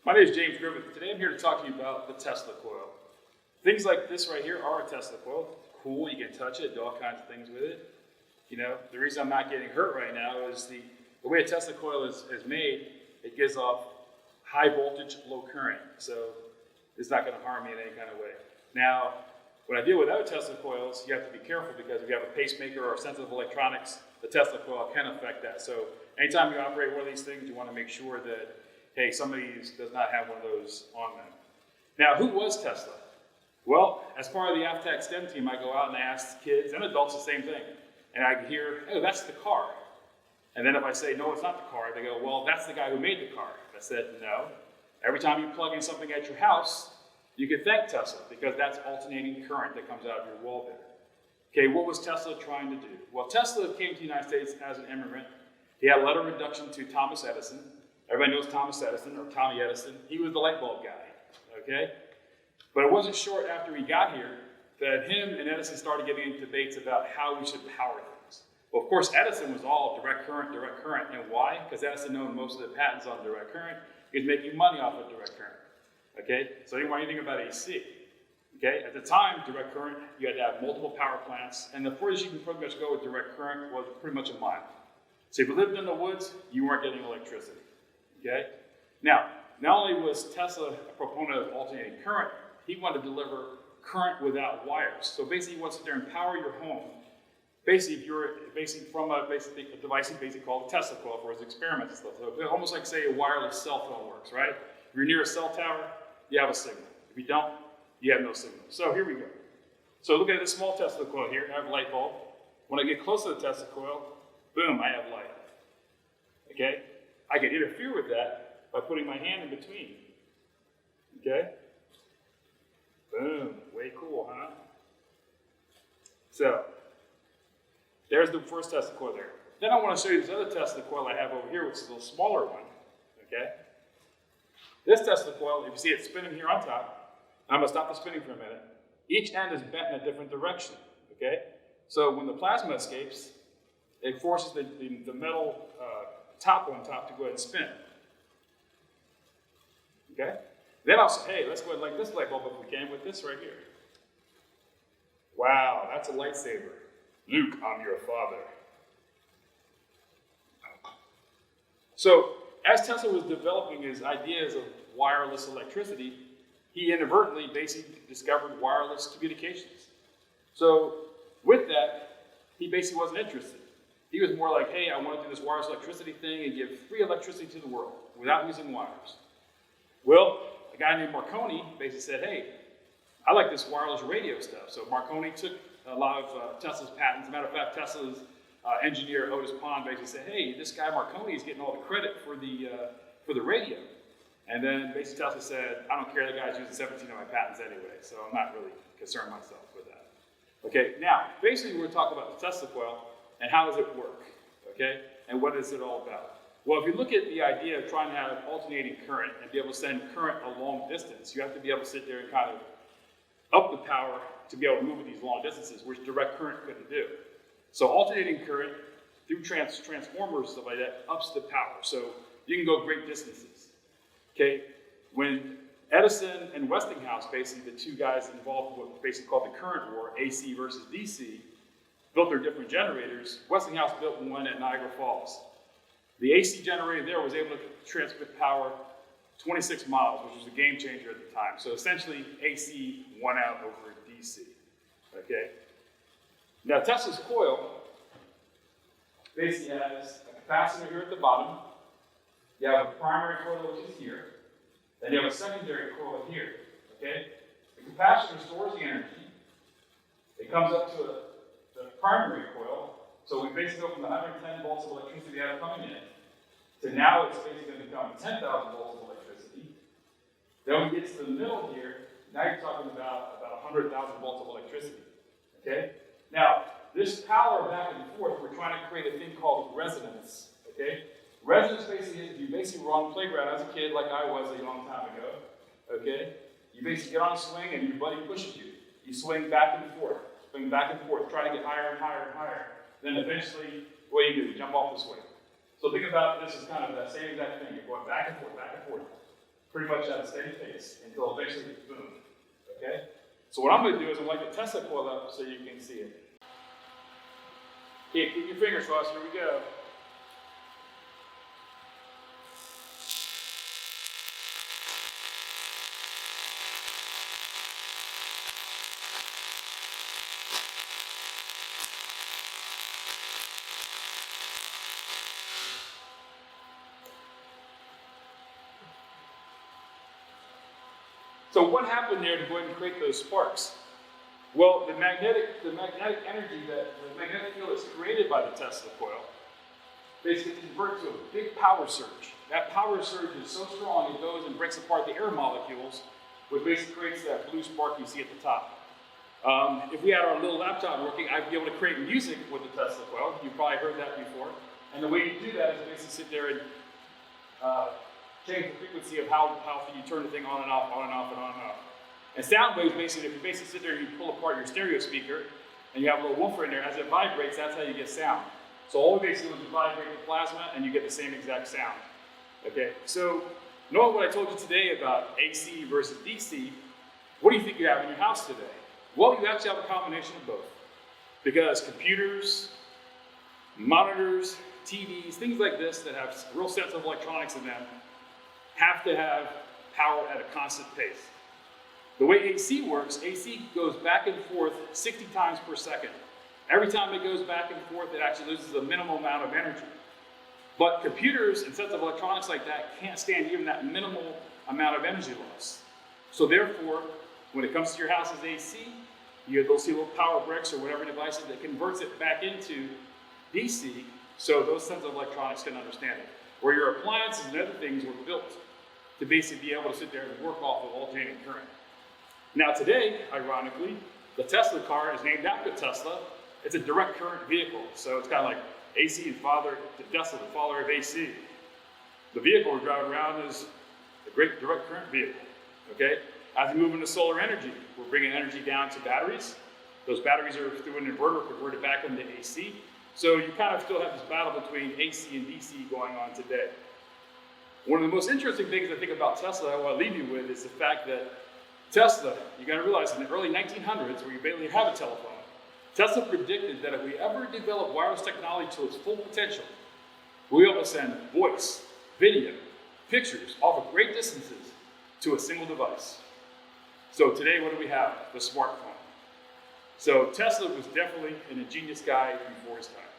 My name is James Griffith. Today I'm here to talk to you about the Tesla coil. Things like this right here are a Tesla coil. Cool, you can touch it, do all kinds of things with it. You know, the reason I'm not getting hurt right now is the way a Tesla coil is made, it gives off high voltage, low current. So it's not going to harm me in any kind of way. Now, when I deal with other Tesla coils, you have to be careful because if you have a pacemaker or sensitive electronics, the Tesla coil can affect that. So anytime you operate one of these things, you want to make sure that, hey, somebody does not have one of those on them. Now, who was Tesla? Well, as part of the AFTAC STEM team, I go out and I ask kids and adults the same thing. And I hear, oh, that's the car. And then if I say, no, it's not the car, they go, well, that's the guy who made the car. I said, no. Every time you plug in something at your house, you can thank Tesla because that's alternating current that comes out of your wall there. Okay, what was Tesla trying to do? Well, Tesla came to the United States as an immigrant. He had a letter of introduction to Thomas Edison. Everybody knows Thomas Edison, or Tommy Edison. He was the light bulb guy, okay? But it wasn't short after he got here that him and Edison started getting into debates about how we should power things. Well, of course, Edison was all direct current. And why? Because Edison owned most of the patents on direct current. He was making money off of direct current, okay? So he didn't want anything about AC, okay? At the time, direct current, you had to have multiple power plants, and the furthest you can pretty much go with direct current was pretty much a mile. So if you lived in the woods, you weren't getting electricity, okay? Now, not only was Tesla a proponent of alternating current, he wanted to deliver current without wires. So basically, he wants to sit there and power your home. Basically, if you're from a device he basically called a Tesla coil for his experiments and stuff. So almost like, say, a wireless cell phone works, right? If you're near a cell tower, you have a signal. If you don't, you have no signal. So here we go. So look at this small Tesla coil here. I have a light bulb. When I get close to the Tesla coil, boom, I have light. Okay? I can interfere with that by putting my hand in between. Okay? Boom. Way cool, huh? So, there's the first Tesla coil there. Then I want to show you this other Tesla coil I have over here, which is a little smaller one. Okay? This Tesla coil, if you see it spinning here on top, I'm going to stop the spinning for a minute. Each end is bent in a different direction. Okay? So when the plasma escapes, it forces the metal top on top to go ahead and spin. Okay? Then I'll say, hey, let's go ahead and light this light bulb if we can with this right here. Wow, that's a lightsaber. Luke, I'm your father. So, as Tesla was developing his ideas of wireless electricity, he inadvertently basically discovered wireless communications. So, with that, he basically wasn't interested. He was more like, hey, I want to do this wireless electricity thing and give free electricity to the world without using wires. Well, a guy named Marconi basically said, hey, I like this wireless radio stuff. So Marconi took a lot of Tesla's patents. As a matter of fact, Tesla's engineer, Otis Pond, basically said, hey, this guy Marconi is getting all the credit for the radio. And then basically Tesla said, I don't care, the guy's using 17 of my patents anyway, so I'm not really concerned myself with that. Okay, now, basically we're talking about the Tesla coil and how does it work, okay? And what is it all about? Well, if you look at the idea of trying to have alternating current and be able to send current a long distance, you have to be able to sit there and kind of up the power to be able to move at these long distances, which direct current couldn't do. So alternating current through transformers, stuff like that, ups the power. So you can go great distances. Okay, when Edison and Westinghouse, basically the two guys involved in what's basically called the current war, AC versus DC, built their different generators. Westinghouse built one at Niagara Falls. The AC generator there was able to transmit power 26 miles, which was a game changer at the time. So essentially, AC won out over DC. Okay. Now Tesla's coil basically has a capacitor here at the bottom. You have a primary coil, which is here. Then you have a secondary coil here. Okay. The capacitor stores the energy. It comes up to the primary coil. So we basically go from the 110 volts of electricity we have coming in to now it's basically going to become 10,000 volts of electricity. Then when we get to the middle here, now you're talking about 100,000 volts of electricity. Okay? Now, this power back and forth, we're trying to create a thing called resonance. Okay? Resonance basically is you basically were on the playground as a kid, like I was a long time ago. Okay? You basically get on a swing and your buddy pushes you. You swing back and forth, try to get higher and higher and higher. Then eventually, what do? You jump off the swing. So think about this as kind of that same exact thing. You're going back and forth, back and forth. pretty much at a steady pace until eventually, boom, okay? So what I'm gonna do is I'm gonna light the Tesla coil up so you can see it. Okay, keep your fingers crossed, here we go. So what happened there to go ahead and create those sparks? Well, the magnetic energy the magnetic field that's created by the Tesla coil basically converts to a big power surge. That power surge is so strong it goes and breaks apart the air molecules, which basically creates that blue spark you see at the top. If we had our little laptop working, I'd be able to create music with the Tesla coil. You've probably heard that before. And the way you do that is basically sit there and change the frequency of how you turn the thing on and off, on and off, and on and off. And sound waves, basically, if you basically sit there and you pull apart your stereo speaker, and you have a little woofer in there, as it vibrates, that's how you get sound. So all we basically do is vibrate the plasma, and you get the same exact sound. Okay, so knowing what I told you today about AC versus DC, what do you think you have in your house today? Well, you actually have a combination of both. Because computers, monitors, TVs, things like this that have a real sense of electronics in them, have to have power at a constant pace. The way AC works, AC goes back and forth 60 times per second. Every time it goes back and forth, it actually loses a minimal amount of energy. But computers and sets of electronics like that can't stand even that minimal amount of energy loss. So therefore, when it comes to your house's AC, they'll see little power bricks or whatever devices that converts it back into DC, so those sets of electronics can understand it. Where your appliances and other things were built to basically be able to sit there and work off of alternating current. Now today, ironically, the Tesla car is named after Tesla. It's a direct current vehicle, so it's kind of like AC and Tesla, the father of AC. The vehicle we're driving around is a great direct current vehicle, okay? As we move into solar energy, we're bringing energy down to batteries. Those batteries are through an inverter converted back into AC. So you kind of still have this battle between AC and DC going on today. One of the most interesting things I think about Tesla, I want to leave you with, is the fact that Tesla, you got to realize in the early 1900s, where you barely have a telephone, Tesla predicted that if we ever develop wireless technology to its full potential, we'll be able to send voice, video, pictures off of great distances to a single device. So today, what do we have? The smartphone. So Tesla was definitely an ingenious guy before his time.